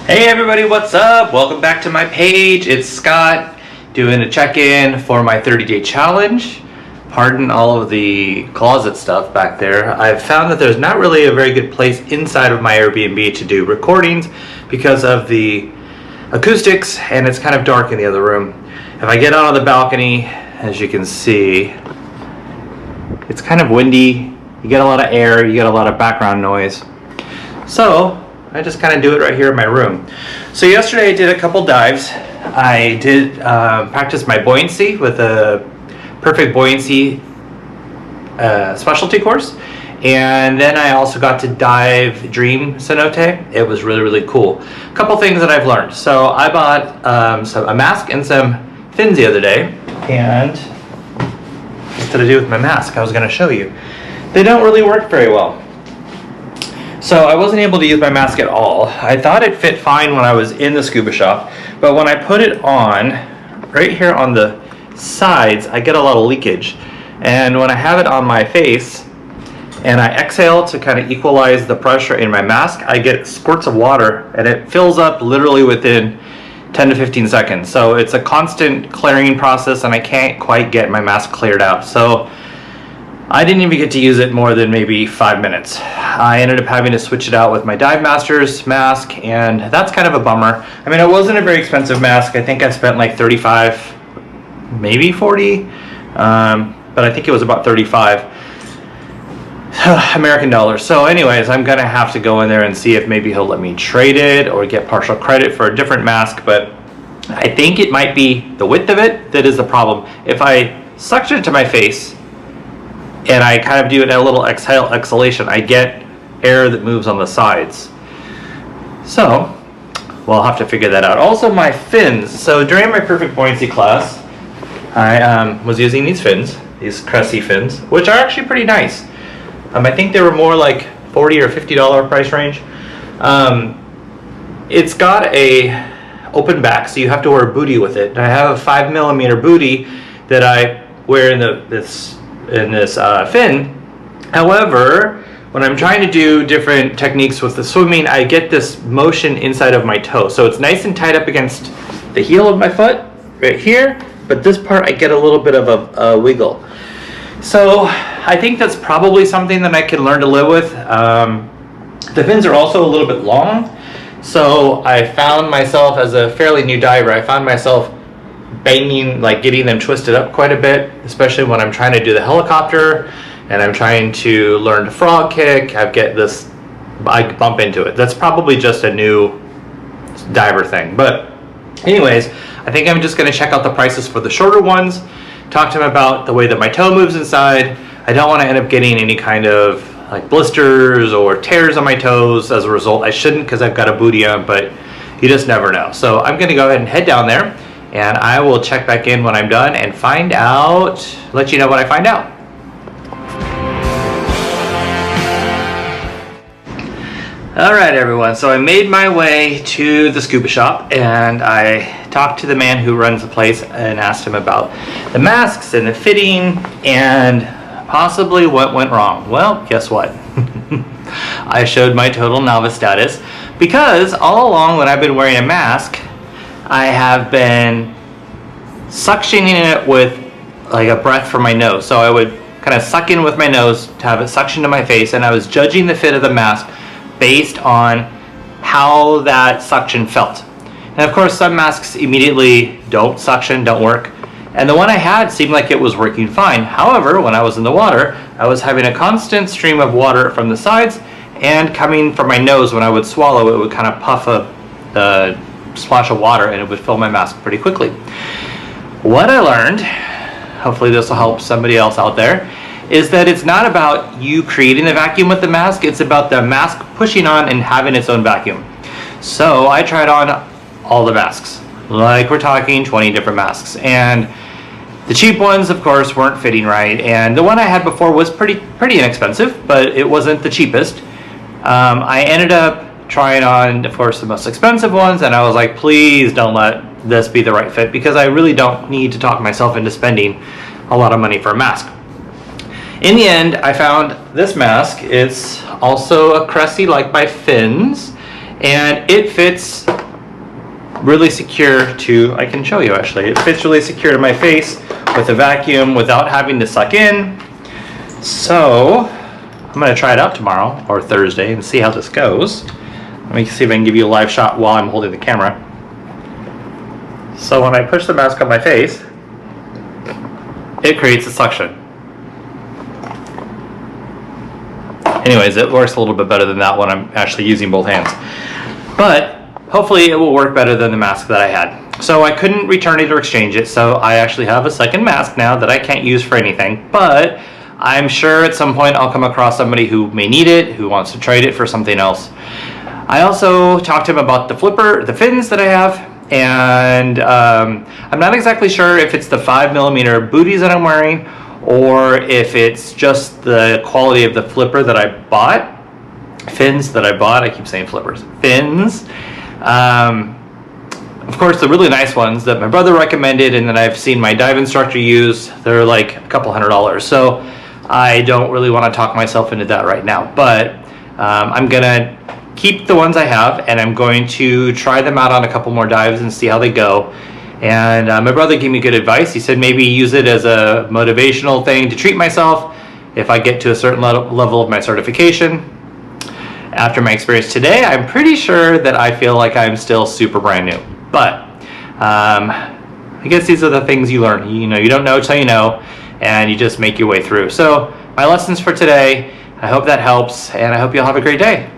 Hey everybody, what's up? Welcome back to my page. It's Scott doing a check-in for my 30-day challenge. Pardon all of the closet stuff back there. I've found that there's not really a very good place inside of my Airbnb to do recordings because of the acoustics, and it's kind of dark in the other room. If I get out on the balcony, as you can see, it's kind of windy. You get a lot of air, you get a lot of background noise. So I just kind of do it right here in my room. So yesterday I did a couple dives. I did practice my buoyancy with a perfect buoyancy specialty course. And then I also got to dive Dream cenote. It was really, really cool. A couple things that I've learned. So I bought a mask and some fins the other day. And what did I do with my mask? I was going to show you. They don't really work very well. So I wasn't able to use my mask at all. I thought it fit fine when I was in the scuba shop, but when I put it on, right here on the sides, I get a lot of leakage. And when I have it on my face, and I exhale to kind of equalize the pressure in my mask, I get squirts of water, and it fills up literally within 10 to 15 seconds. So it's a constant clearing process, and I can't quite get my mask cleared out. So I didn't even get to use it more than maybe 5 minutes. I ended up having to switch it out with my Dive Masters mask, and that's kind of a bummer. I mean, it wasn't a very expensive mask. I think I spent like 35, maybe 40, but I think it was about 35 American dollars. So anyways, I'm gonna have to go in there and see if maybe he'll let me trade it or get partial credit for a different mask, but I think it might be the width of it that is the problem. If I suction it to my face, and I kind of do it at a little exhalation, I get air that moves on the sides. So we'll have to figure that out. Also my fins. So during my perfect buoyancy class, I was using these fins, these Cressy fins, which are actually pretty nice. I think they were more like $40 or $50 price range. It's got a open back, so you have to wear a bootie with it. I have a 5mm bootie that I wear in this fin. However, when I'm trying to do different techniques with the swimming, I get this motion inside of my toe. So it's nice and tight up against the heel of my foot right here, but this part I get a little bit of a wiggle. So I think that's probably something that I can learn to live with. The fins are also a little bit long, so I found myself, as a fairly new diver, I found myself banging, like getting them twisted up quite a bit, especially when I'm trying to do the helicopter and I'm trying to learn to frog kick. I bump into it. That's probably just a new diver thing. But anyways, I think I'm just going to check out the prices for the shorter ones, talk to them about the way that my toe moves inside. I don't want to end up getting any kind of like blisters or tears on my toes as a result. I shouldn't, because I've got a bootie on, but you just never know. So I'm going to go ahead and head down there, and I will check back in when I'm done and find out, let you know what I find out. All right, everyone. So I made my way to the scuba shop, and I talked to the man who runs the place and asked him about the masks and the fitting and possibly what went wrong. Well, guess what? I showed my total novice status, because all along when I've been wearing a mask, I have been suctioning it with like a breath from my nose. So I would kind of suck in with my nose to have it suction to my face, and I was judging the fit of the mask based on how that suction felt. And of course, some masks immediately don't suction, don't work. And the one I had seemed like it was working fine. However, when I was in the water, I was having a constant stream of water from the sides and coming from my nose. When I would swallow, it would kind of puff a splash of water, and it would fill my mask pretty quickly. What I learned, hopefully this will help somebody else out there, is that it's not about you creating the vacuum with the mask, it's about the mask pushing on and having its own vacuum. So I tried on all the masks, like we're talking 20 different masks, and the cheap ones of course weren't fitting right, and the one I had before was pretty inexpensive, but it wasn't the cheapest. I ended up trying on, of course, the most expensive ones, and I was like, please don't let this be the right fit, because I really don't need to talk myself into spending a lot of money for a mask. In the end, I found this mask. It's also a Cressy like by Fins, and it fits really secure to, I can show you actually, it fits really secure to my face with a vacuum without having to suck in. So I'm gonna try it out tomorrow or Thursday and see how this goes. Let me see if I can give you a live shot while I'm holding the camera. So when I push the mask on my face, it creates a suction. Anyways, it works a little bit better than that when I'm actually using both hands. But hopefully it will work better than the mask that I had. So I couldn't return it or exchange it, so I actually have a second mask now that I can't use for anything, but I'm sure at some point I'll come across somebody who may need it, who wants to trade it for something else. I also talked to him about the fins that I have, and I'm not exactly sure if it's the 5mm booties that I'm wearing or if it's just the quality of the flipper that I bought. Fins that I bought, I keep saying flippers. Fins. Of course, the really nice ones that my brother recommended and that I've seen my dive instructor use, they're like a couple $100. So I don't really want to talk myself into that right now, but I'm gonna keep the ones I have and I'm going to try them out on a couple more dives and see how they go. And my brother gave me good advice. He said maybe use it as a motivational thing to treat myself if I get to a certain level of my certification. After my experience today, I'm pretty sure that I feel like I'm still super brand new. But I guess these are the things you learn. You know, you don't know till you know, and you just make your way through. So my lessons for today, I hope that helps, and I hope you'll have a great day.